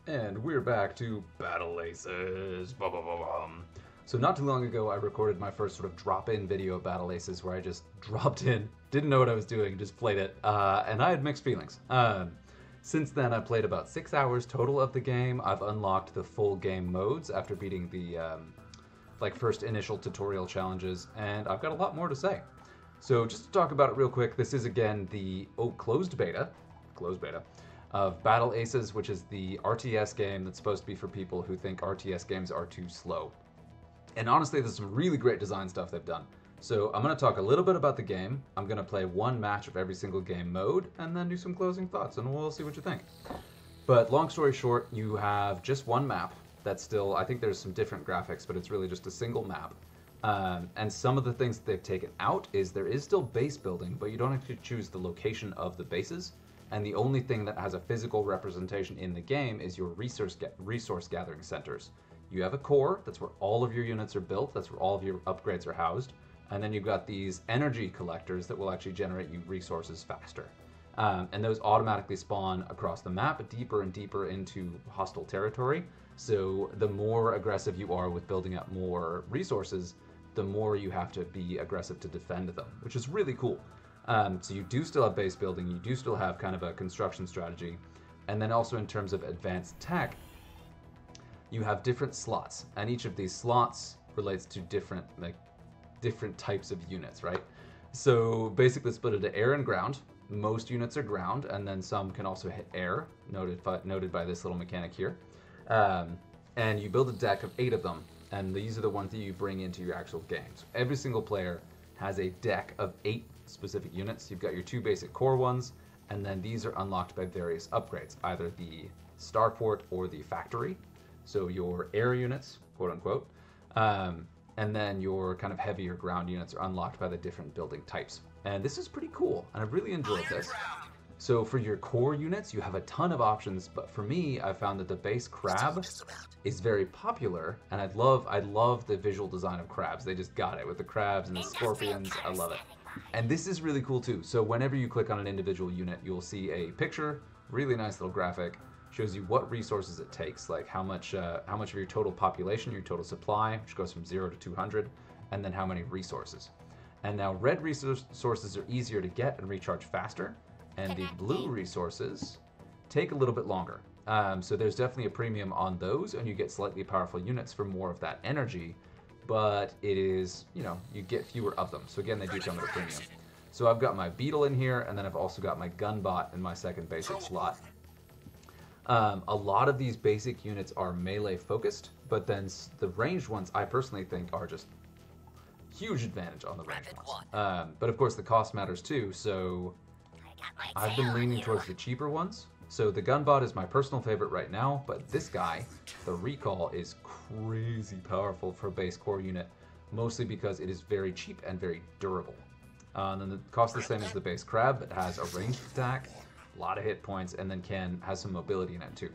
And we're back to Battle Aces. So not too long ago, I recorded my first sort of drop-in video of Battle Aces, where I just dropped in, didn't know what I was doing, just played it, and I had mixed feelings. Since then, I've played about 6 hours total of the game. I've unlocked the full game modes after beating the first initial tutorial challenges, and I've got a lot more to say. So just to talk about it real quick, this is again the closed beta of Battle Aces, which is the RTS game that's supposed to be for people who think RTS games are too slow. And honestly, there's some really great design stuff they've done. So I'm going to talk a little bit about the game. I'm going to play one match of every single game mode, and then do some closing thoughts, and we'll see what you think. But long story short, you have just one map that's still, I think there's some different graphics, but it's really just a single map. And some of the things that they've taken out is there is still base building, but you don't have to choose the location of the bases. And the only thing that has a physical representation in the game is your resource gathering centers. You have a core, that's where all of your units are built, that's where all of your upgrades are housed, and then you've got these energy collectors that will actually generate you resources faster. And those automatically spawn across the map, deeper and deeper into hostile territory. So the more aggressive you are with building up more resources, the more you have to be aggressive to defend them, which is really cool. So you do still have base building, you do still have kind of a construction strategy, and then also in terms of advanced tech, you have different slots, and each of these slots relates to different types of units, right? So basically split into air and ground. Most units are ground, and then some can also hit air, noted by this little mechanic here. And you build a deck of 8 of them, and these are the ones that you bring into your actual game. So every single player has a deck of 8 specific units. You've got your 2 basic core ones, and then these are unlocked by various upgrades, either the starport or the factory. So your air units, quote unquote, and then your kind of heavier ground units are unlocked by the different building types. And this is pretty cool, and I've really enjoyed this. So for your core units, you have a ton of options, but for me, I found that the base crab is very popular, and I love the visual design of crabs. They just got it with the crabs and the scorpions. I love it. And this is really cool too. So whenever you click on an individual unit, you'll see a picture, really nice little graphic, shows you what resources it takes, like how much of your total population, your total supply, which goes from 0 to 200, and then how many resources. And now red resources are easier to get and recharge faster, and the blue resources take a little bit longer. So there's definitely a premium on those, and you get slightly powerful units for more of that energy, but it is, you get fewer of them. So again, they do come at a premium. So I've got my beetle in here, and then I've also got my gunbot in my second basic slot. A lot of these basic units are melee focused, but then the ranged ones I personally think are just huge advantage on the ranged ones. But of course the cost matters too, so I've been leaning towards the cheaper ones. So the gunbot is my personal favorite right now, but this guy, the recall, is crazy powerful for a base core unit, mostly because it is very cheap and very durable. And then it costs the same as the base crab, but has a ranged attack, a lot of hit points, and then has some mobility in it too.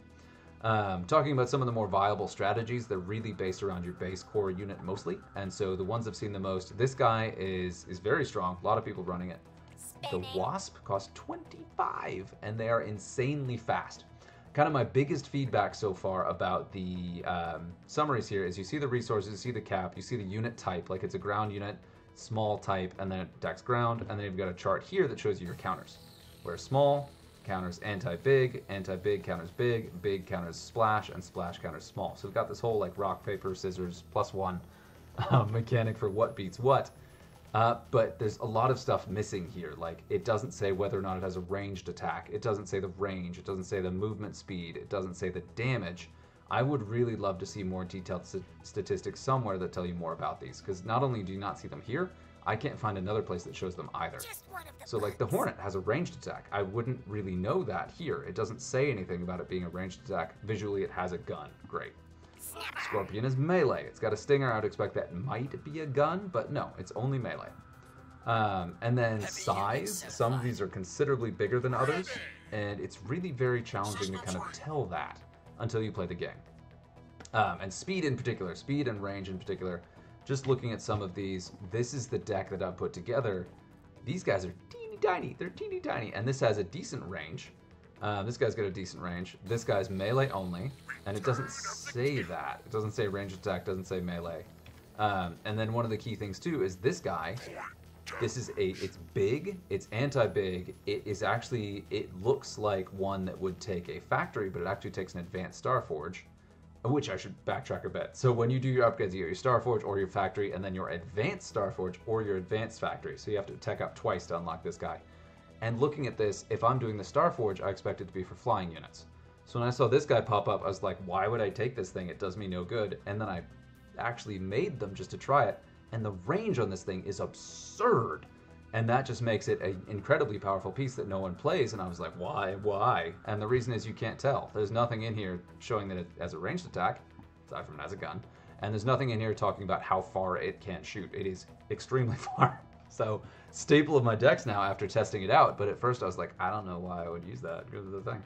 Talking about some of the more viable strategies, they're really based around your base core unit mostly, and so the ones I've seen the most, this guy is very strong, a lot of people running it. The wasp costs 25, and they are insanely fast. Kind of my biggest feedback so far about the summaries here is you see the resources, you see the cap, you see the unit type, like it's a ground unit, small type, and then it attacks ground, and then you've got a chart here that shows you your counters, where small counters anti-big counters big, big counters splash, and splash counters small. So we've got this whole like rock, paper, scissors, +1 mechanic for what beats what. But there's a lot of stuff missing here. Like, it doesn't say whether or not it has a ranged attack. It doesn't say the range. It doesn't say the movement speed. It doesn't say the damage. I would really love to see more detailed statistics somewhere that tell you more about these, because not only do you not see them here, I can't find another place that shows them either. So like the Hornet has a ranged attack. I wouldn't really know that here. It doesn't say anything about it being a ranged attack. Visually, it has a gun. Great. Scorpion is melee. It's got a stinger. I would expect that might be a gun, but no, it's only melee. And then size. Some of these are considerably bigger than others, and it's really very challenging to kind of tell that until you play the game. And speed in particular, speed and range in particular. Just looking at some of these, this is the deck that I've put together. These guys are teeny tiny. They're teeny tiny, and this has a decent range. This guy's got a decent range. This guy's melee only, and it doesn't say that. It doesn't say range attack, doesn't say melee. And then one of the key things too is this guy. It's big, it's anti-big, it is actually, it looks like one that would take a factory, but it actually takes an advanced Starforge, which I should backtrack a bit. So when you do your upgrades, you get your Starforge or your factory, and then your advanced Starforge or your advanced factory. So you have to tech up twice to unlock this guy. And looking at this, if I'm doing the Starforge, I expect it to be for flying units. So when I saw this guy pop up, I was like, why would I take this thing? It does me no good. And then I actually made them just to try it. And the range on this thing is absurd. And that just makes it an incredibly powerful piece that no one plays. And I was like, why? And the reason is you can't tell. There's nothing in here showing that it has a ranged attack, aside from it has a gun. And there's nothing in here talking about how far it can shoot. It is extremely far. So, staple of my decks now after testing it out. But at first I was like, I don't know why I would use that because of the thing.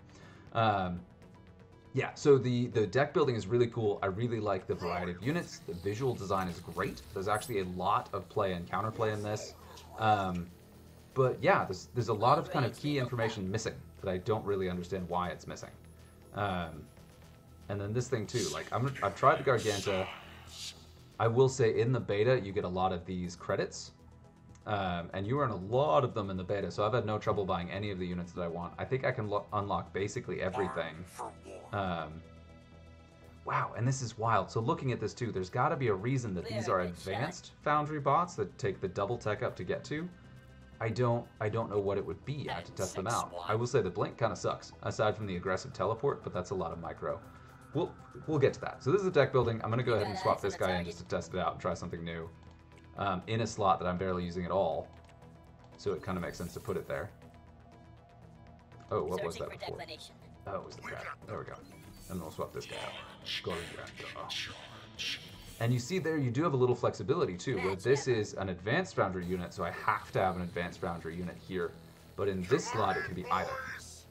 Yeah, so the deck building is really cool. I really like the variety of units. The visual design is great. There's actually a lot of play and counterplay in this. But yeah, there's a lot of kind of key information missing that I don't really understand why it's missing. And then this thing too, like I've tried the Garganta. I will say in the beta you get a lot of these credits. And you earn a lot of them in the beta, so I've had no trouble buying any of the units that I want. I think I can unlock basically everything. Wow, and this is wild. So looking at this too, there's got to be a reason that these are advanced Foundry bots that take the double tech up to get to. I don't know what it would be. I have to test them out. I will say the blink kind of sucks, aside from the aggressive teleport, but that's a lot of micro. We'll get to that. So this is the deck building. I'm going to go ahead and swap this guy in just to test it out and try something new. In a slot that I'm barely using at all. So it kind of makes sense to put it there. Oh, what was that before? Oh, it was the guy. There we go. And then we'll swap this guy out. And you see there, you do have a little flexibility too, where this is an advanced Foundry unit, so I have to have an advanced Foundry unit here. But in this slot, it can be either.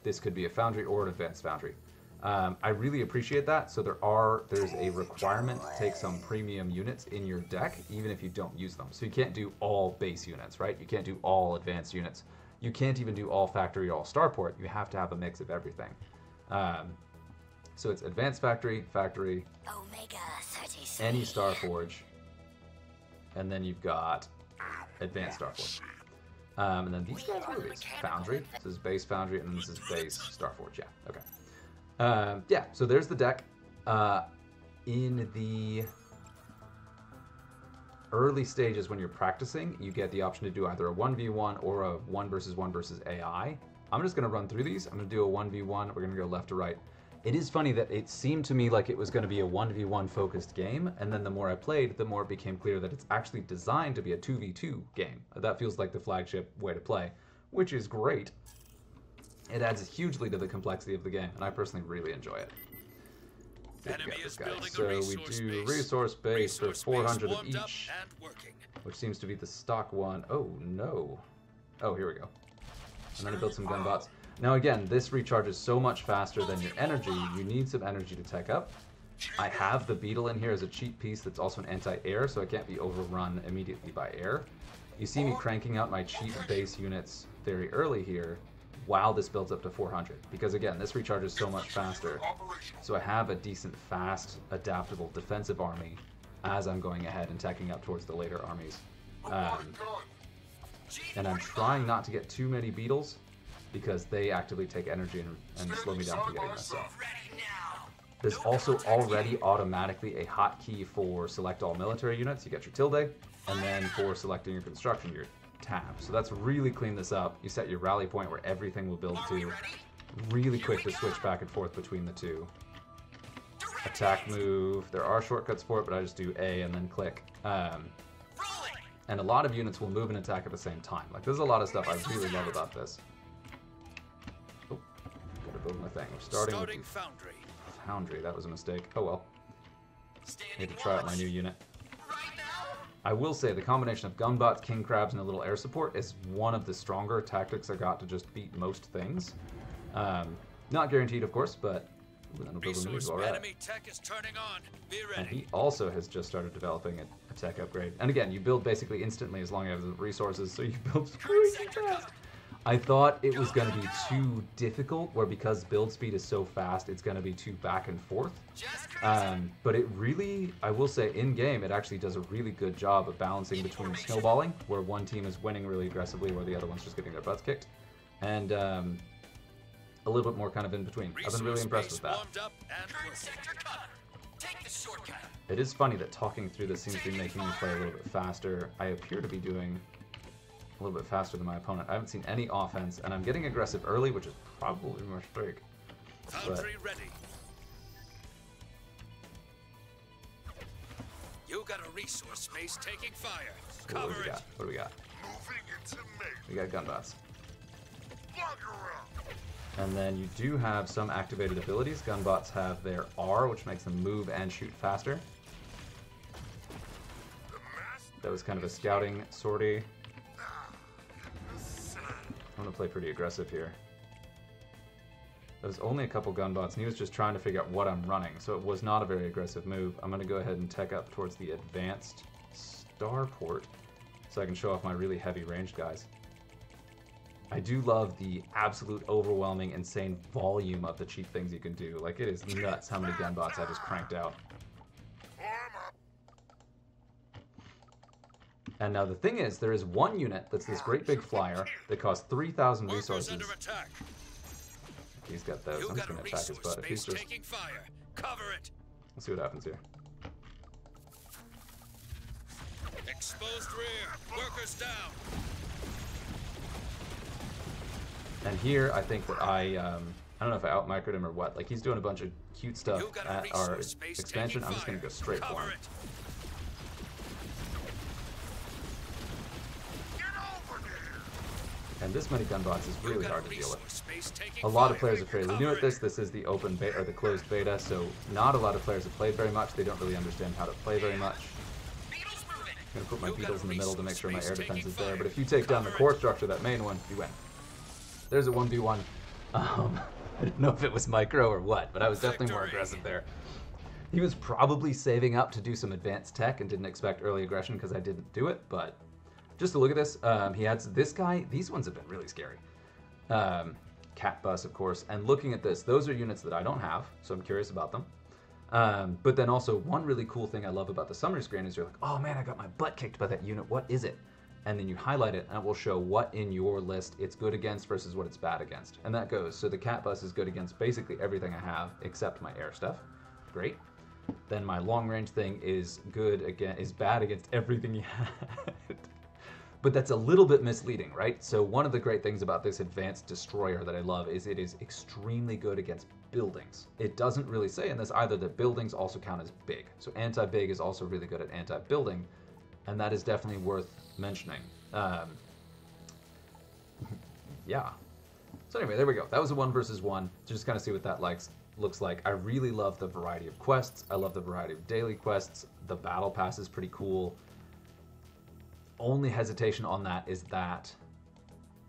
This could be a Foundry or an advanced Foundry. I really appreciate that. So there's a requirement to take some premium units in your deck, even if you don't use them. So you can't do all base units, right? You can't do all advanced units. You can't even do all factory or all starport. You have to have a mix of everything. So it's advanced factory, Omega 36. any Starforge, and then you've got advanced Starforge. And then these guys, what are these? Foundry. This is base Foundry, and then this is base Starforge. Yeah, okay. Yeah, so there's the deck. In the early stages when you're practicing, you get the option to do either a 1v1 or a 1 versus 1 versus AI. I'm just going to run through these. I'm going to do a 1v1. We're going to go left to right. It is funny that it seemed to me like it was going to be a 1v1 focused game, and then the more I played, the more it became clear that it's actually designed to be a 2v2 game. That feels like the flagship way to play, which is great. It adds hugely to the complexity of the game, and I personally really enjoy it. So we do resource base for 400 of each, which seems to be the stock one. Oh no. Oh, here we go. And then I built some gun bots. Now again, this recharges so much faster than your energy. You need some energy to tech up. I have the beetle in here as a cheap piece that's also an anti-air, so I can't be overrun immediately by air. You see me cranking out my cheap base units very early here, while this builds up to 400, because again, this recharges so much faster. So I have a decent, fast, adaptable defensive army as I'm going ahead and teching up towards the later armies. And I'm trying not to get too many beetles, because they actively take energy and slow me down from getting myself. There's also already automatically a hotkey for select all military units. You get your tilde, and then for selecting your construction, your tab. So that's really clean this up. You set your rally point where everything will build to. Really quick to switch back and forth between the two. Attack move. There are shortcuts for it, but I just do A and then click. And a lot of units will move and attack at the same time. Like, there's a lot of stuff I really love about this. Oh, gotta build my thing. We're starting with Foundry. That was a mistake. Oh well. Need to try out my new unit. I will say the combination of gunbots, king crabs, and a little air support is one of the stronger tactics I got to just beat most things. Not guaranteed, of course, but then we'll build a all right. And he also has just started developing a tech upgrade. And again, you build basically instantly as long as you have the resources, so you build crazy fast. I thought it was going to be too difficult, where because build speed is so fast, it's going to be too back and forth. But it really, I will say, in-game, it actually does a really good job of balancing between snowballing, where one team is winning really aggressively, where the other one's just getting their butts kicked, and a little bit more kind of in between. I've been really impressed with that. It is funny that talking through this seems to be making me play a little bit faster. I appear to be doing a little bit faster than my opponent. I haven't seen any offense, and I'm getting aggressive early, which is probably a mistake. But you got a resource space taking fire. What do we got? What do we got? We got gun bots. And then you do have some activated abilities. Gun bots have their R, which makes them move and shoot faster. That was kind of a scouting sortie. I'm going to play pretty aggressive here. There's only a couple gun bots, and he was just trying to figure out what I'm running, so it was not a very aggressive move. I'm going to go ahead and tech up towards the advanced starport so I can show off my really heavy ranged guys. I do love the absolute overwhelming, insane volume of the cheap things you can do. Like, it is nuts how many gun bots I just cranked out. And now the thing is, there is one unit that's this great big flyer that costs 3,000 resources. He's got those. I'm just going to attack his butt. If he's just... Let's see what happens here. Exposed rear. Workers down. And here, I think that I don't know if I out-microed him or what. Like, he's doing a bunch of cute stuff at our expansion. I'm just going to go straight for him. And this many gun bots is really hard to deal with. A lot of players are fairly new at this. This is the open beta, or the closed beta, so not a lot of players have played very much. They don't really understand how to play very much. I'm going to put my beetles in the middle to make sure my air defense is there. But if you take down the core structure, that main one, you win. There's a 1v1. I don't know if it was micro or what, but I was definitely more aggressive there. He was probably saving up to do some advanced tech and didn't expect early aggression because I didn't do it, but just to look at this, he had this guy. These ones have been really scary. Cat bus, of course. And looking at this, those are units that I don't have, so I'm curious about them. But then also, one really cool thing I love about the summary screen is you're like, oh man, I got my butt kicked by that unit. What is it? And then you highlight it, and it will show what in your list it's good against versus what it's bad against. And that goes. So the cat bus is good against basically everything I have except my air stuff. Great. Then my long range thing is bad against everything you had. But that's a little bit misleading, right? So one of the great things about this advanced destroyer that I love is it is extremely good against buildings. It doesn't really say in this either that buildings also count as big. So anti-big is also really good at anti-building, and that is definitely worth mentioning. Yeah. So anyway, there we go. That was a 1 versus 1. Just kind of see what that looks like. I really love the variety of quests. I love the variety of daily quests. The battle pass is pretty cool. Only hesitation on that is that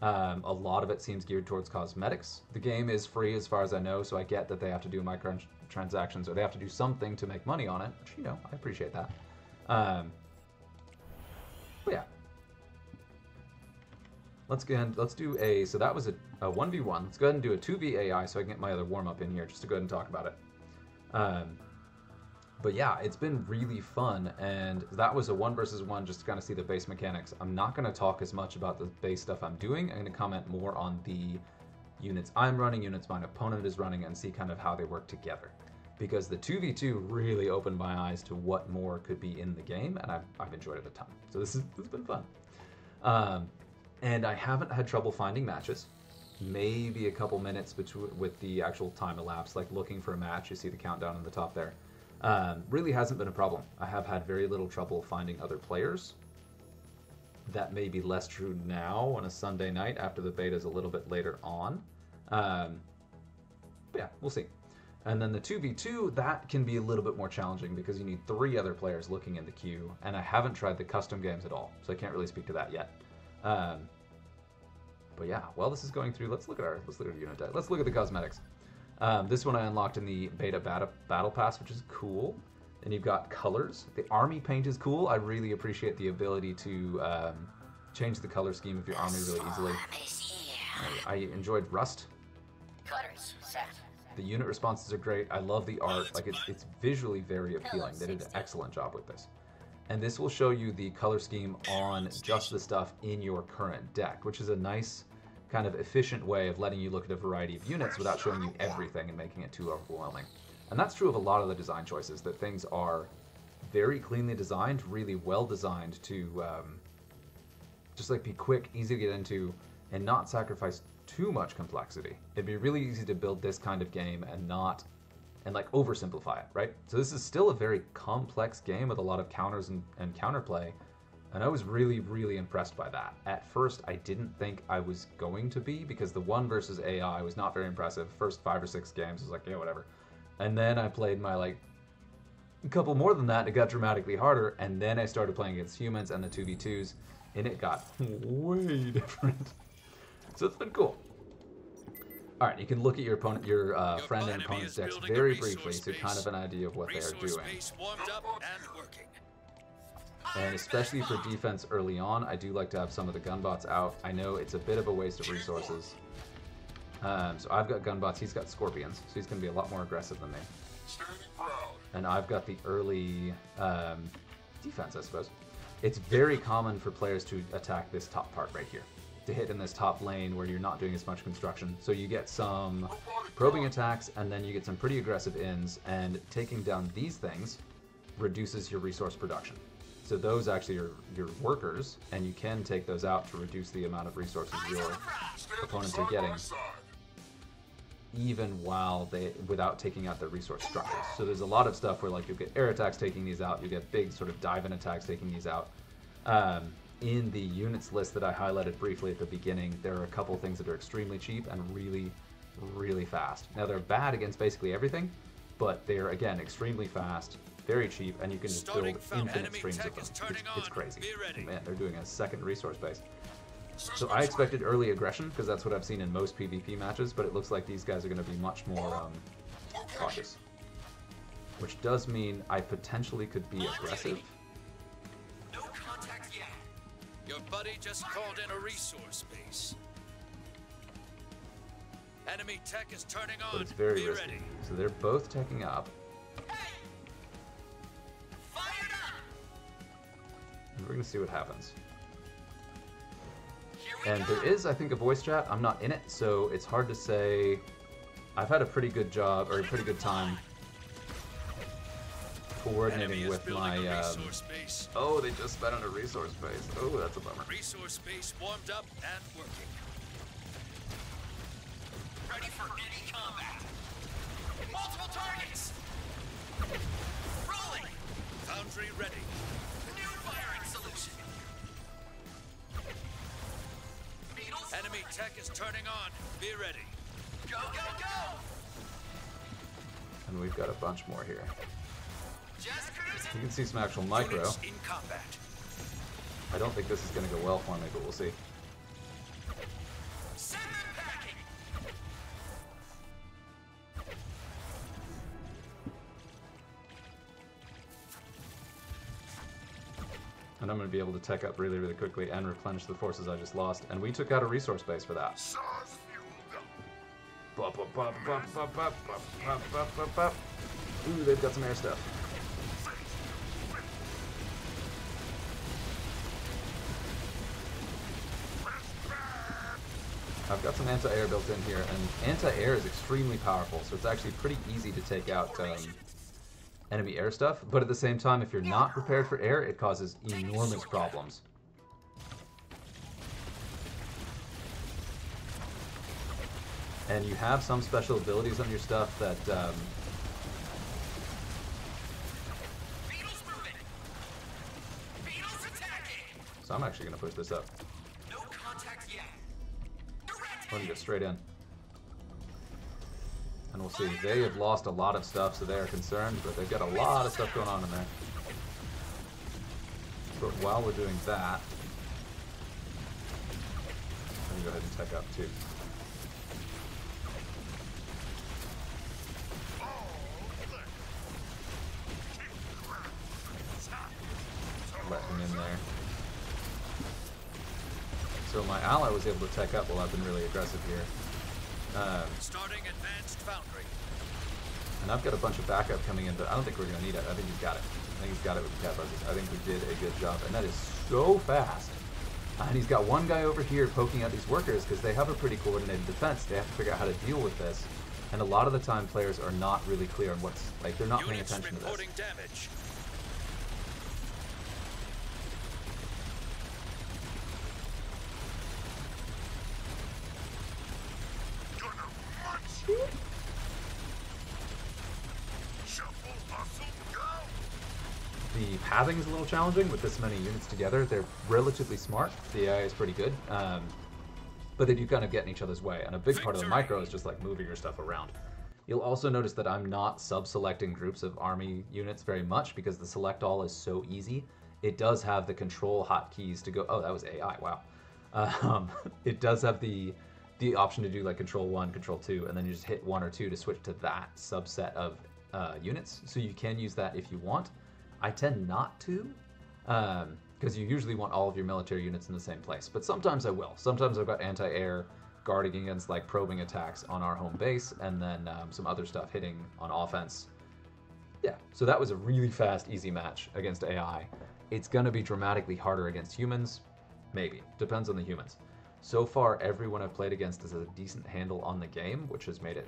a lot of it seems geared towards cosmetics. The game is free as far as I know, so I get that they have to do microtransactions or they have to do something to make money on it, which, you know, I appreciate that. But yeah. Let's do a, so that was a 1v1. Let's go ahead and do a 2v AI so I can get my other warm-up in here just to go ahead and talk about it. But yeah, it's been really fun, and that was a 1 versus 1 just to kind of see the base mechanics. I'm not going to talk as much about the base stuff I'm doing. I'm going to comment more on the units I'm running, units my opponent is running, and see kind of how they work together. Because the 2v2 really opened my eyes to what more could be in the game, and I've enjoyed it a ton. So this has been fun. And I haven't had trouble finding matches. Maybe a couple minutes with the actual time elapsed, like looking for a match. You see the countdown on the top there. Really hasn't been a problem. I have had very little trouble finding other players. That may be less true now on a Sunday night after the beta is a little bit later on. But yeah, we'll see. And then the 2v2, that can be a little bit more challenging because you need 3 other players looking in the queue, and I haven't tried the custom games at all, so I can't really speak to that yet. But yeah, while this is going through, let's look at our unit deck. Let's look at the cosmetics. This one I unlocked in the beta battle pass, which is cool. And you've got colors. The army paint is cool. I really appreciate the ability to change the color scheme of your army really easily. I enjoyed Rust. Cutters set. The unit responses are great. I love the art. Like it's visually very appealing. They did an excellent job with this. And this will show you the color scheme on just the stuff in your current deck, which is a nice kind of efficient way of letting you look at a variety of units without showing you everything and making it too overwhelming. And that's true of a lot of the design choices, that things are very cleanly designed, really well designed to just like be quick, easy to get into, and not sacrifice too much complexity. It'd be really easy to build this kind of game and like oversimplify it, right? So this is still a very complex game with a lot of counters and counterplay, and I was really, really impressed by that. At first, I didn't think I was going to be, because the 1 versus AI was not very impressive. First 5 or 6 games, I was like, yeah, whatever. And then I played my, like, a couple more than that, and it got dramatically harder, and then I started playing against humans and the 2v2s, and it got way different. So it's been cool. All right, you can look at your opponent, your friend and opponent's decks very briefly, so kind of an idea of what they are doing. And especially for defense early on, I do like to have some of the gunbots out. I know it's a bit of a waste of resources. So I've got gunbots, he's got scorpions, so he's going to be a lot more aggressive than me. And I've got the early defense, I suppose. It's very common for players to attack this top part right here, to hit in this top lane where you're not doing as much construction. So you get some probing attacks, and then you get some pretty aggressive ins, and taking down these things reduces your resource production. So those actually are your workers, and you can take those out to reduce the amount of resources your opponents are getting, even without taking out their resource structures. So there's a lot of stuff where, like, you'll get air attacks taking these out, you get big sort of dive-in attacks taking these out. In the units list that I highlighted briefly at the beginning, there are a couple things that are extremely cheap and really, really fast. Now, they're bad against basically everything, but they're, again, extremely fast, very cheap, and you can just build infinite streams of them. It's crazy. Man, they're doing a second resource base. So I expected early aggression, because that's what I've seen in most PvP matches, but it looks like these guys are going to be much more cautious. Which does mean I potentially could be aggressive. No contact yet. Your buddy just called in a resource base. Enemy tech is turning on. But it's very risky. Ready. So they're both teching up. Fired up. And we're going to see what happens. And there is, I think, a voice chat. I'm not in it, so it's hard to say. I've had a pretty good job, or a pretty good time coordinating with my, oh, they just spent on a resource base. Oh, that's a bummer. Resource base warmed up and working. Ready for any combat. Multiple targets. Rolling. Foundry ready. New firing solution. Beetles. Enemy tech is turning on. Be ready. Go, go, go. And we've got a bunch more here. Just cruising. You can see some actual micro. Units in combat. I don't think this is going to go well for me, but we'll see. Send them packing. And I'm going to be able to tech up really, really quickly and replenish the forces I just lost. And we took out a resource base for that. Ooh, they've got some air stuff. I've got some anti-air built in here, and anti-air is extremely powerful, so it's actually pretty easy to take out enemy air stuff, but at the same time, if you're not prepared for air, it causes enormous problems. And you have some special abilities on your stuff that Beetles moving. Beetles attacking. so I'm actually going to push this up. No contact yet. Let me go straight in. And we'll see. They have lost a lot of stuff, so they are concerned, but they've got a lot of stuff going on in there. But while we're doing that, let me go ahead and tech up too. Let him in there. So my ally was able to tech up while I've been really aggressive here. Starting advanced foundry. And I've got a bunch of backup coming in, but I don't think we're going to need it. I think he's got it. I think he's got it with the cat buzzers. I think we did a good job. And that is so fast. And he's got one guy over here poking at these workers because they have a pretty coordinated defense. They have to figure out how to deal with this. And a lot of the time, players are not really clear on what's... Like, they're not paying attention to this. Damage. The pathing is a little challenging with this many units together. They're relatively smart. The AI is pretty good. But they do kind of get in each other's way. And a big part of the micro is just like moving your stuff around. You'll also notice that I'm not sub-selecting groups of army units very much because the select all is so easy. It does have the control hotkeys to go... Oh, that was AI. Wow. It does have the option to do like control 1, control 2, and then you just hit 1 or 2 to switch to that subset of units. So you can use that if you want. I tend not to, because you usually want all of your military units in the same place. But sometimes I will. Sometimes I've got anti-air guarding against like probing attacks on our home base, and then some other stuff hitting on offense. Yeah, so that was a really fast, easy match against AI. It's going to be dramatically harder against humans. Maybe. Depends on the humans. So far, everyone I've played against has a decent handle on the game, which has made it,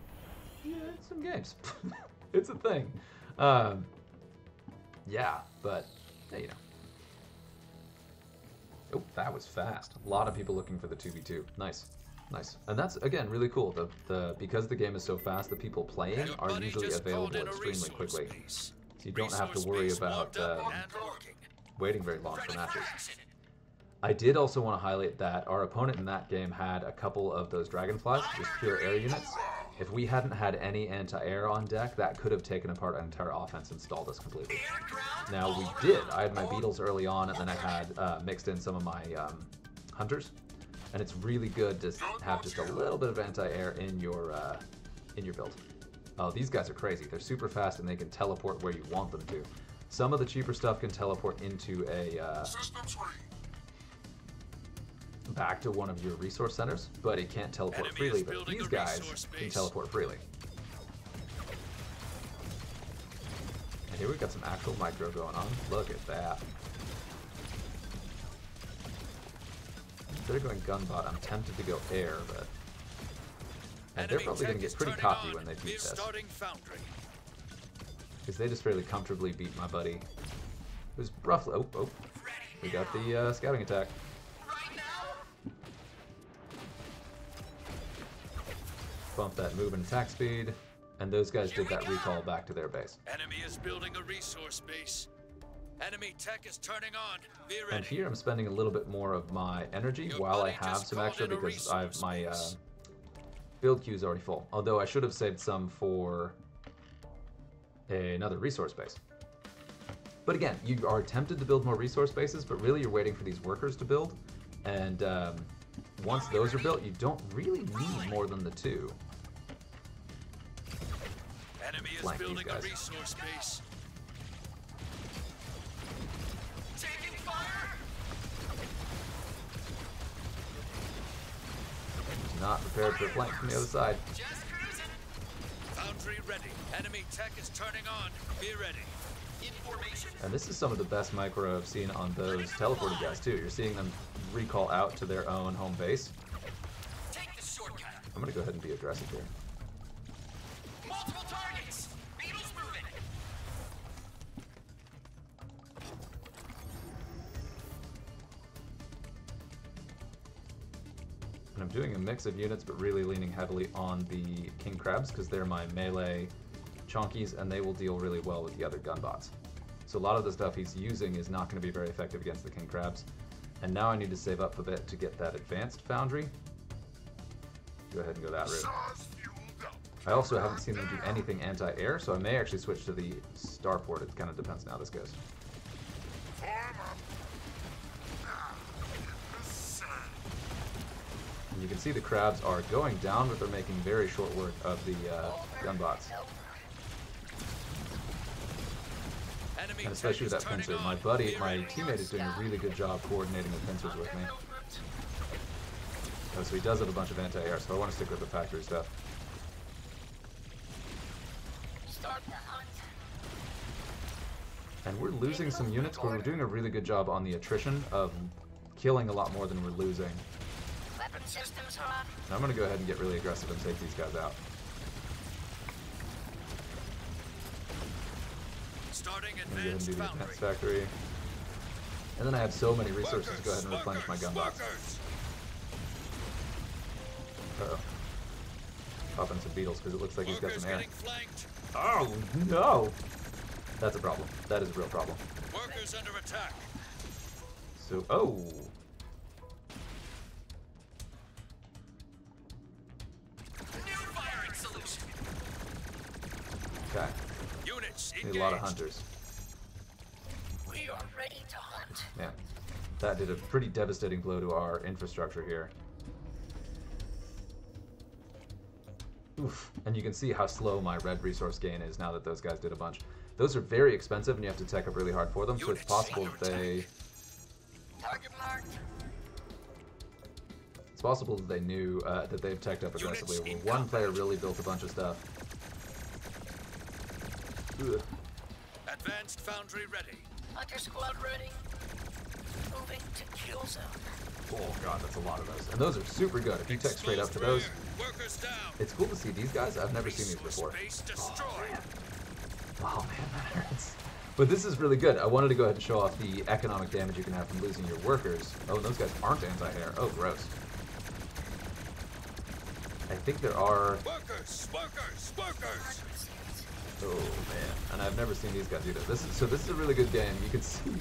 yeah, some games. It's a thing. Yeah, but, yeah, you know. Oh, that was fast. A lot of people looking for the 2v2. Nice. Nice. And that's, again, really cool. Because the game is so fast, the people playing are usually available extremely quickly. So you don't have to worry about waiting very long for matches. I did also want to highlight that our opponent in that game had a couple of those dragonflies, just pure air units. If we hadn't had any anti-air on deck, that could have taken apart our entire offense and stalled us completely. Now, we did. I had my beetles early on, and then I had mixed in some of my hunters. And it's really good to have just a little bit of anti-air in your build. Oh, these guys are crazy. They're super fast, and they can teleport where you want them to. Some of the cheaper stuff can teleport into a... back to one of your resource centers, but it can't teleport freely, but these guys can teleport freely. And here we've got some actual micro going on. Look at that. Instead of going gunbot, I'm tempted to go air, but... And they're probably going to get pretty cocky when they beat this. Because they just fairly comfortably beat my buddy. It was roughly... Oh, we got the scouting attack. Bump that move and attack speed, and those guys did that recall back to their base. Enemy is building a resource base. Enemy tech is turning on. Be ready. And here I'm spending a little bit more of my energy while I have some extra because I've my build queue is already full. Although I should have saved some for another resource base. But again, you are tempted to build more resource bases, but really you're waiting for these workers to build. And once those are built, you don't really need more than the 2. Enemy is Flank these building guys. a resource base. Taking fire! Not prepared for a flank from the other side. Just cruising. Foundry ready. Enemy tech is turning on. Be ready. In formation. And this is some of the best micro I've seen on those teleported guys too. You're seeing them recall out to their own home base. Take the shortcut. I'm gonna go ahead and be aggressive here. Multiple targets. Beetles moving. And I'm doing a mix of units, but really leaning heavily on the king crabs because they're my melee chonkies, and they will deal really well with the other gunbots. So a lot of the stuff he's using is not going to be very effective against the king crabs. And now I need to save up a bit to get that advanced foundry. Go ahead and go that route. I also haven't seen them do anything anti-air, so I may actually switch to the starport. It kind of depends on how this goes. And you can see the crabs are going down, but they're making very short work of the gunbots. And especially with that pincer. My teammate is doing a really good job coordinating the pincers with me. Oh, so he does have a bunch of anti-air, so I want to stick with the factory stuff. Start the hunt. And we're losing some units, but we're doing a really good job on the attrition of killing a lot more than we're losing. Weapon systems are on. And I'm going to go ahead and get really aggressive and take these guys out. Starting I'm going to go ahead and advanced do the foundry. advanced factory. And then I have so many resources to go ahead and replenish my gun box. Uh-oh. Popping some beetles because it looks like he's got some air. Getting flanked. Oh, no! That's a problem. That is a real problem. Workers under attack. So, oh! New firing solution. Okay. Units Need engaged. a lot of hunters. We are ready to hunt. Yeah. That did a pretty devastating blow to our infrastructure here. Oof. And you can see how slow my red resource gain is now that those guys did a bunch. Those are very expensive and you have to tech up really hard for them, so it's possible that they... Target marked. It's possible that they knew that they've teched up aggressively. Where one player really built a bunch of stuff. Ugh. Advanced foundry ready. Hunter squad ready. Moving to kill zone. Oh god, that's a lot of those. And those are super good. If you tech straight up to those, Workers down. it's cool to see these guys. I've never seen these Resource before. base destroyed. Oh man, that hurts. But this is really good. I wanted to go ahead and show off the economic damage you can have from losing your workers. Oh, those guys aren't anti-air. Oh, gross. I think there are... Workers. Oh man, and I've never seen these guys either. This is a really good game. You can see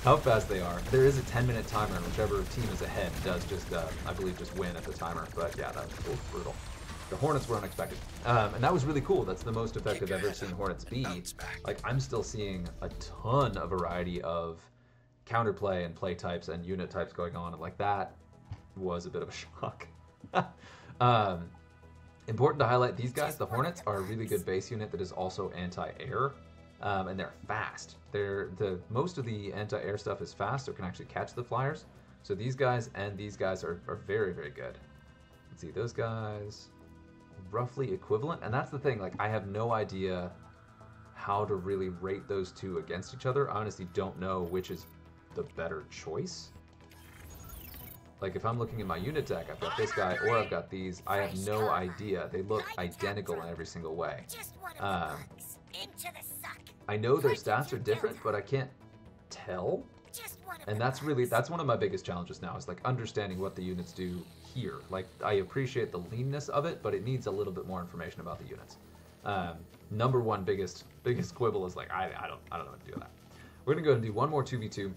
how fast they are. There is a 10-minute timer, and whichever team is ahead does just, I believe, just win at the timer. But yeah, that was brutal. The Hornets were unexpected, and that was really cool. That's the most effective I've ever seen Hornets be. Like, I'm still seeing a ton of variety of counterplay and play types and unit types going on, and like that was a bit of a shock. Important to highlight these guys. The Hornets are a really good base unit that is also anti-air, and they're fast. Most of the anti-air stuff is fast, or can actually catch the flyers. So these guys and these guys are very, very good. Let's see, those guys roughly equivalent, and that's the thing. Like, I have no idea how to really rate those two against each other. I honestly don't know which is the better choice. Like, if I'm looking at my unit deck, I've got this guy, or I've got these, I have no idea. They look identical in every single way. I know their stats are different, but I can't tell. And that's one of my biggest challenges now, is like understanding what the units do here. Like, I appreciate the leanness of it, but it needs a little bit more information about the units. Number one biggest quibble is like, I don't know what to do with that. We're gonna go and do one more 2v2.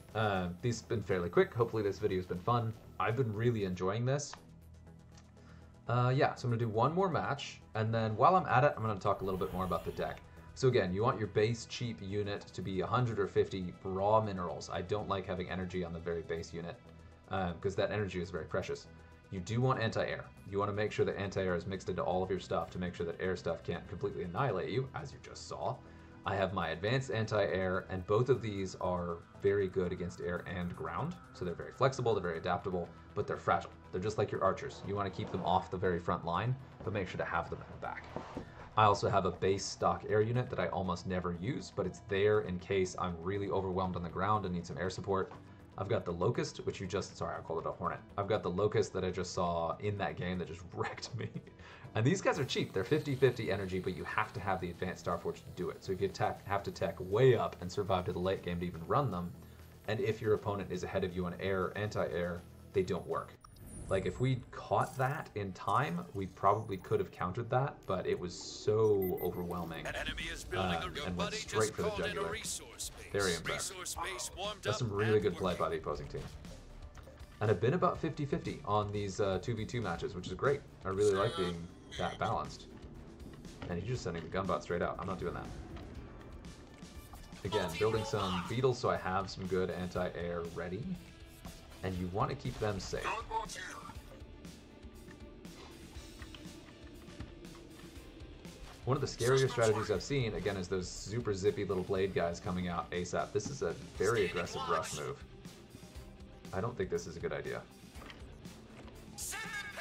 These have been fairly quick. Hopefully this video's been fun. I've been really enjoying this. Yeah, so I'm gonna do one more match, and then while I'm at it, I'm gonna talk a little bit more about the deck. So again, you want your base cheap unit to be 100 or 50 raw minerals. I don't like having energy on the very base unit, because that energy is very precious. You do want anti-air. You want to make sure that anti-air is mixed into all of your stuff to make sure that air stuff can't completely annihilate you, as you just saw. I have my advanced anti-air, and both of these are very good against air and ground. So they're very flexible, they're very adaptable, but they're fragile. They're just like your archers. You want to keep them off the very front line, but make sure to have them in the back. I also have a base stock air unit that I almost never use, but it's there in case I'm really overwhelmed on the ground and need some air support. I've got the Locust, which you just, sorry, I called it a Hornet. I've got the Locust that I just saw in that game that just wrecked me. And these guys are cheap. They're 50-50 energy, but you have to have the advanced Starforge to do it. So you have to tech way up and survive to the late game to even run them. And if your opponent is ahead of you on air, anti-air, they don't work. Like, if we caught that in time, we probably could have countered that, but it was so overwhelming. An enemy is building And went straight for the jugular. Very impressed. That's some really good play by the opposing team. And I've been about 50-50 on these 2v2 matches, which is great. I really like being that balanced. And he's just sending the gunbot straight out. I'm not doing that. Again, building some beetles so I have some good anti-air ready. And you want to keep them safe. One of the scarier strategies I've seen, again, is those super zippy little blade guys coming out ASAP. This is a very aggressive rush move. I don't think this is a good idea. Send them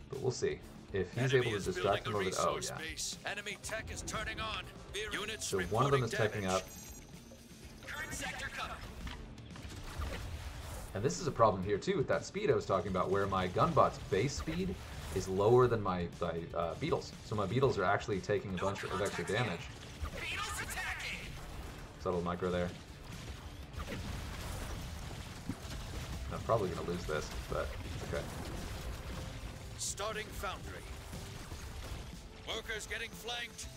But we'll see. If he's Enemy able to is distract building them a over the... Oh, resource yeah. base. Enemy tech is turning on. Units So one of them is reporting taking damage. up. Current sector cover. And this is a problem here, too, with that speed I was talking about, where my gunbot's base speed is lower than my beetles. So my beetles are actually taking a bunch of extra damage. Beetles attacking. Subtle micro there. I'm probably going to lose this, but okay. Starting foundry. Workers getting flanked.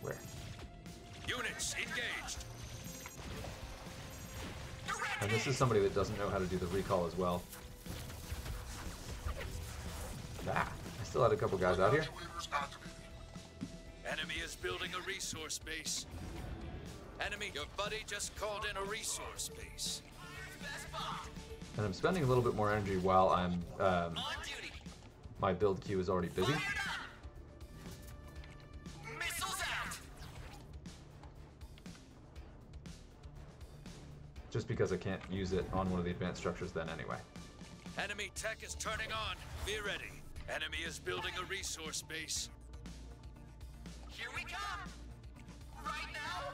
Where? Units engaged. And this is somebody that doesn't know how to do the recall as well. Ah, I still had a couple guys out here. Enemy is building a resource base. Enemy, your buddy just called in a resource base. And I'm spending a little bit more energy while I'm... On duty. my build queue is already busy. Fired up. Missiles out. Just because I can't use it on one of the advanced structures then anyway. Enemy tech is turning on. Be ready. Enemy is building a resource base. Here we come. Right now.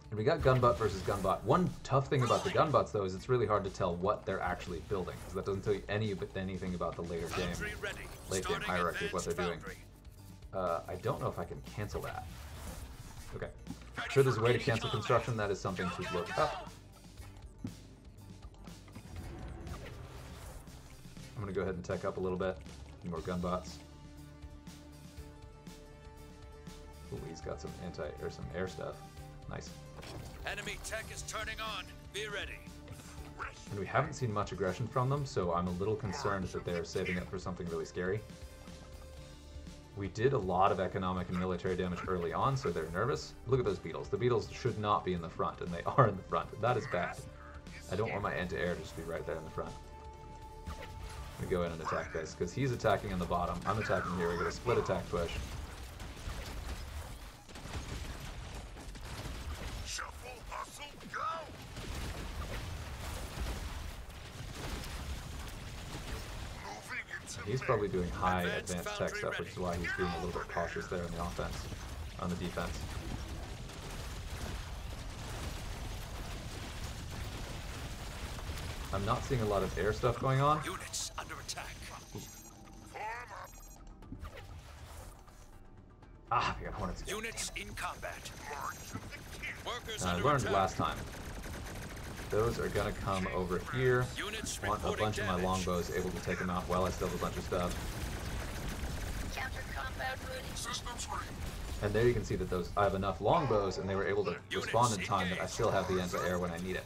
And we got gunbutt versus gunbot. One tough thing about the gunbots though is it's really hard to tell what they're actually building, because that doesn't tell you anything about the later game, Foundry ready. late game Starting hierarchy of what they're doing. advanced I don't know if I can cancel that. Okay. Sure, there's a way to cancel construction. That is something to look up. I'm gonna go ahead and tech up a little bit. More gunbots. Ooh, he's got some some air stuff. Nice. Enemy tech is turning on. Be ready. And we haven't seen much aggression from them, so I'm a little concerned that they're saving up for something really scary. We did a lot of economic and military damage early on, so they're nervous. Look at those beetles. The beetles should not be in the front, and they are in the front. That is bad. I don't want my anti-air to just be right there in the front. I'm gonna go in and attack this, because he's attacking on the bottom. I'm attacking here. We get a split attack push. Shuffle, hustle, go. Moving into He's probably doing high Advanced advanced tech foundry stuff, which is ready. why he's being a little bit cautious there on the offense, on the defense. I'm not seeing a lot of air stuff going on. Units under attack. Ah, we got hornets again. Units in combat. Workers I under learned attack. last time. Those are gonna come over here. Units Want a reporting bunch of my damage. longbows able to take them out while I still have a bunch of stuff. Counter combat ready. Systems ready. And there you can see that those I have enough longbows, and they were able to respond in time that I still have the anti-air when I need it.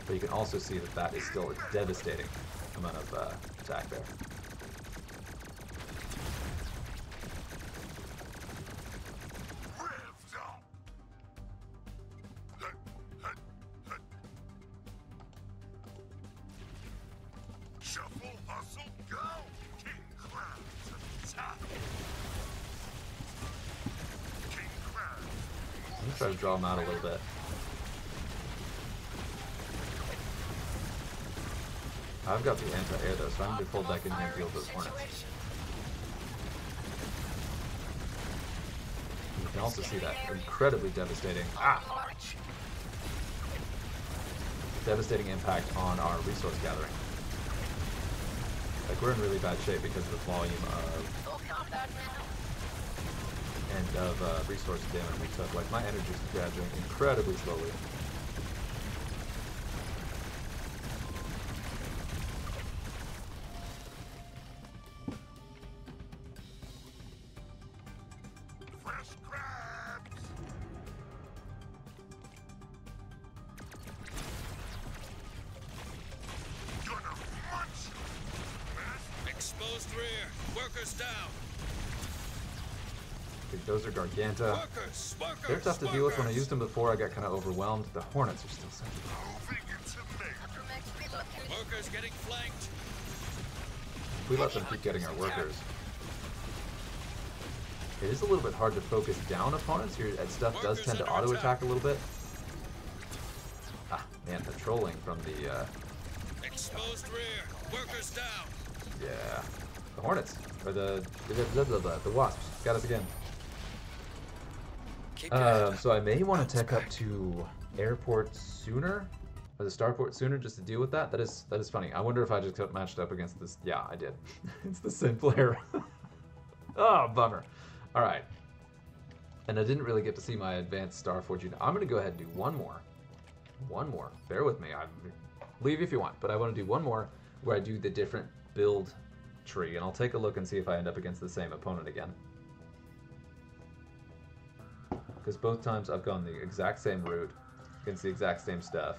But you can also see that that is still a devastating amount of attack there. revved up. Shuffle, hustle, go. King Crab to the top. King Crab. Let me try to draw them out a little bit. I've got the anti-air though, so I'm going to pull back in here and deal with those hornets. You can also see that incredibly devastating, devastating impact on our resource gathering. Like, we're in really bad shape because of the volume of Full combat now. and of resource damage we took. Like, my energy is graduating incredibly slowly. Fresh crabs. Gonna munch. Exposed rear. Workers down. Dude, those are Garganta. Workers. Workers. They're tough to deal with. When I workers. used them before, I got kind of overwhelmed. The hornets are still such a... Moving into me. Upper max relocated. Workers getting flanked. We let them keep getting our workers. It is a little bit hard to focus down opponents. Your stuff does tend to auto-attack a little bit. Ah, man, the trolling from the... Exposed rear. Workers down. Yeah. The Hornets. Or the Wasps. Got us again. Keep your head up. So I may want to tech up to airport sooner, or the starport sooner, just to deal with that. That is funny. I wonder if I just got matched up against this. Yeah, I did. It's the same player. Oh, bummer. All right. And I didn't really get to see my advanced Starforge unit. I'm going to go ahead and do one more. One more. Bear with me. Leave if you want, but I want to do one more where I do the different build tree, and I'll take a look and see if I end up against the same opponent again. Because both times I've gone the exact same route against the exact same stuff.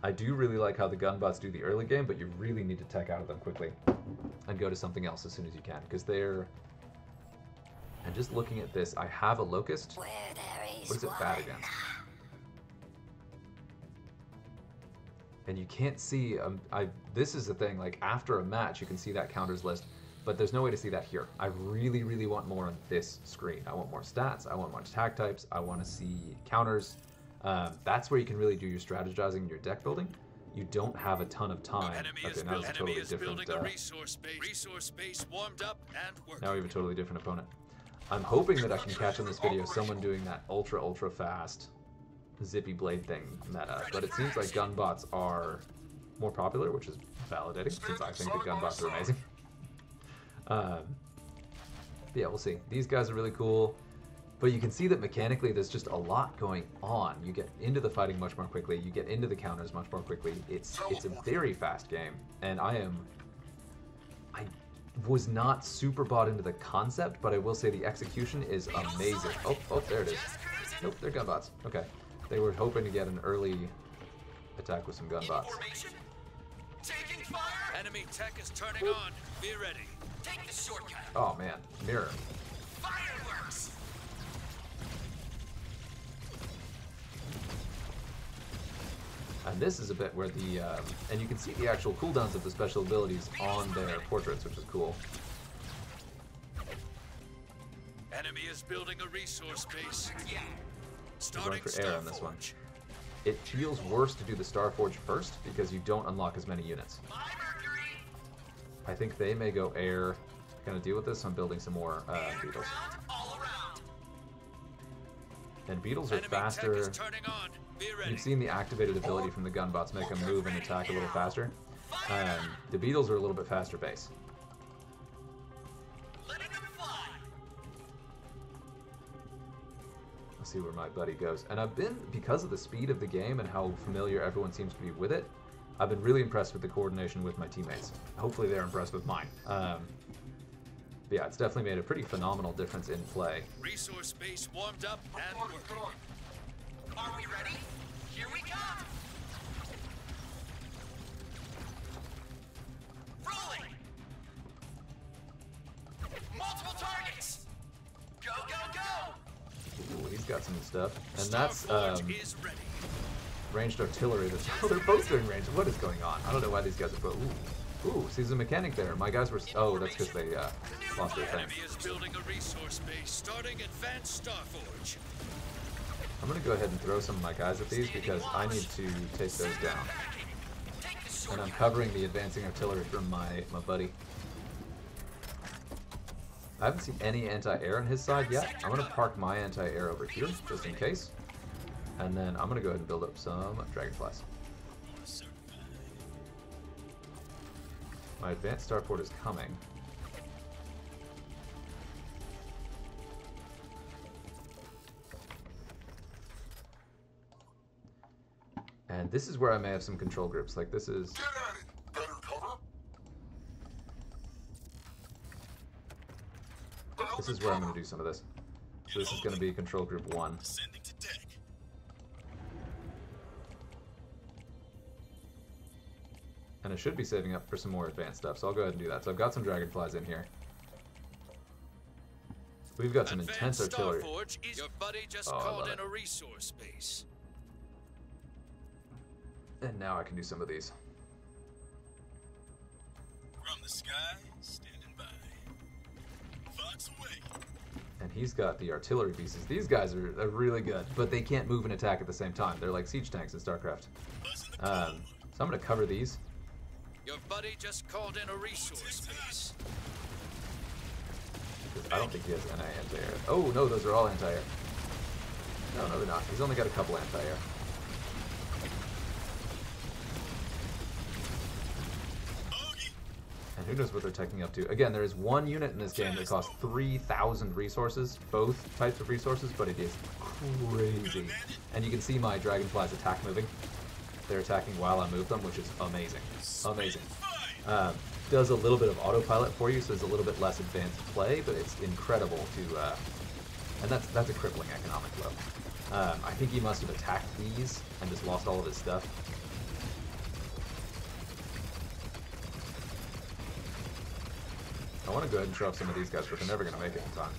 I do really like how the gunbots do the early game, but you really need to tech out of them quickly and go to something else as soon as you can, because they're... And just looking at this, I have a locust. Where there is What is it bad against? And you can't see, this is the thing, like after a match you can see that counters list, but there's no way to see that here. I really, really want more on this screen. I want more stats, I want more attack types, I want to see counters. That's where you can really do your strategizing and your deck building. You don't have a ton of time. Okay, now it's a totally different... resource base warmed up and working. Now we have a totally different opponent. I'm hoping that I can catch in this video someone doing that ultra fast zippy blade thing meta, but it seems like gunbots are more popular, which is validating since I think the gunbots are amazing. Yeah, we'll see. These guys are really cool, but you can see that mechanically there's just a lot going on. You get into the fighting much more quickly, you get into the counters much more quickly. It's a very fast game, and I was not super bought into the concept, but I will say the execution is amazing. Oh, there it is. Nope, they're gunbots. Okay. They were hoping to get an early attack with some gunbots. Taking fire. Enemy tech is turning on. Be ready. Take the shortcut. Oh man, mirror. Fireworks. And this is a bit where the, and you can see the actual cooldowns of the special abilities on their portraits, which is cool. Enemy is building a resource base. Yeah. We're going Starting for air on this one. Starforge. It feels worse to do the Starforge first because you don't unlock as many units. My Mercury. I think they may go air. Gonna deal with this. I'm building some more beetles. All around. And beetles are Enemy tech faster. is turning on. Be ready. You've seen the activated ability from the gunbots make them move and attack a little faster. The beetles are a little bit faster base. Letting them fly. Let's see where my buddy goes. And I've been, because of the speed of the game and how familiar everyone seems to be with it, I've been really impressed with the coordination with my teammates. Hopefully they're impressed with mine. But yeah, it's definitely made a pretty phenomenal difference in play. Resource base warmed up and working. Are we ready? Here we come. Rolling. Multiple targets. Go, go, go. Ooh, he's got some stuff. And that's Starforge is ready. ranged artillery. That's, oh, they're both doing range. What is going on? I don't know why these guys are both... Ooh, see, there's a mechanic there. My guys were... Oh, that's because they lost their thing. Enemy is building a resource base. Starting advanced Starforge. I'm going to go ahead and throw some of my guys at these because I need to take those down. Take the And shortcut. I'm covering the advancing artillery from my buddy. I haven't seen any anti-air on his side yet. I'm going to park my anti-air over here, just in case. And then I'm going to go ahead and build up some dragonflies. My advanced starport is coming. And this is where I may have some control groups. Like this is... Get at it. Better cover. This is where I'm going to do some of this. So this is going to be control group 1. Sending to deck. And I should be saving up for some more advanced stuff, so I'll go ahead and do that. So I've got some dragonflies in here. We've got some intense Advanced artillery. Starforge is your buddy just Oh, I called love in it. a resource base. And now I can do some of these. From the sky, standing by. Fox away. And he's got the artillery pieces. These guys are really good, but they can't move and attack at the same time. They're like siege tanks in StarCraft. Buzzing the So I'm going to cover these. Your buddy just called in a resource base. Because I don't think he has any anti-air. Oh, no, those are all anti-air. No, they're not. He's only got a couple anti-air. And who knows what they're taking up to. Again, there is one unit in this game that costs 3,000 resources, both types of resources, but it is crazy. And you can see my dragonfly's attack moving. They're attacking while I move them, which is amazing. Amazing. Does a little bit of autopilot for you, so it's a little bit less advanced play, but it's incredible to... and that's a crippling economic blow. I think he must have attacked these and just lost all of his stuff. I want to go ahead and show off some of these guys, but they're never going to make it in time.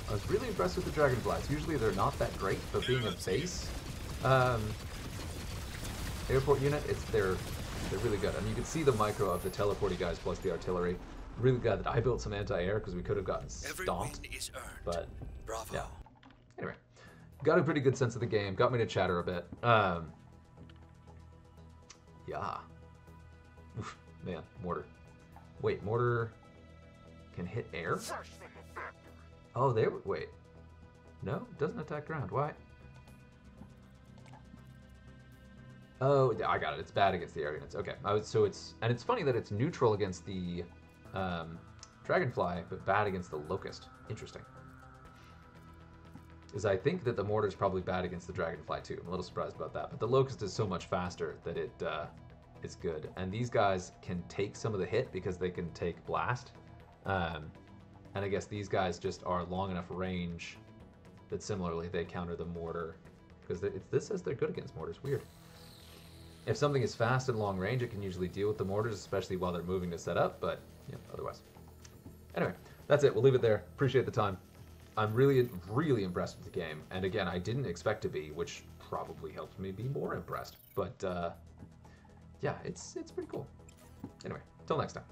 I was really impressed with the dragonflies. Usually they're not that great, but being a base airport unit, they're really good. And you can see the micro of the teleporty guys plus the artillery. Really glad that I built some anti-air because we could have gotten stomped. Is earned. But Bravo. yeah. Anyway, got a pretty good sense of the game. Got me to chatter a bit. Yeah. Oof, man, mortar. Wait, mortar can hit air? Oh, wait. No, it doesn't attack ground. Why? Oh, I got it. It's bad against the air units. Okay, and it's funny that it's neutral against the dragonfly, but bad against the locust. Interesting. Is I think that the mortar is probably bad against the dragonfly too. I'm a little surprised about that, but the locust is so much faster that it's good. And these guys can take some of the hit because they can take blast. And I guess these guys just are long enough range that similarly they counter the mortar. Because this says they're good against mortars. Weird. If something is fast and long range, it can usually deal with the mortars, especially while they're moving to set up, but yeah, otherwise. Anyway, that's it. We'll leave it there. Appreciate the time. I'm really, really impressed with the game. And again, I didn't expect to be, which probably helps me be more impressed. But yeah, it's pretty cool. Anyway, till next time.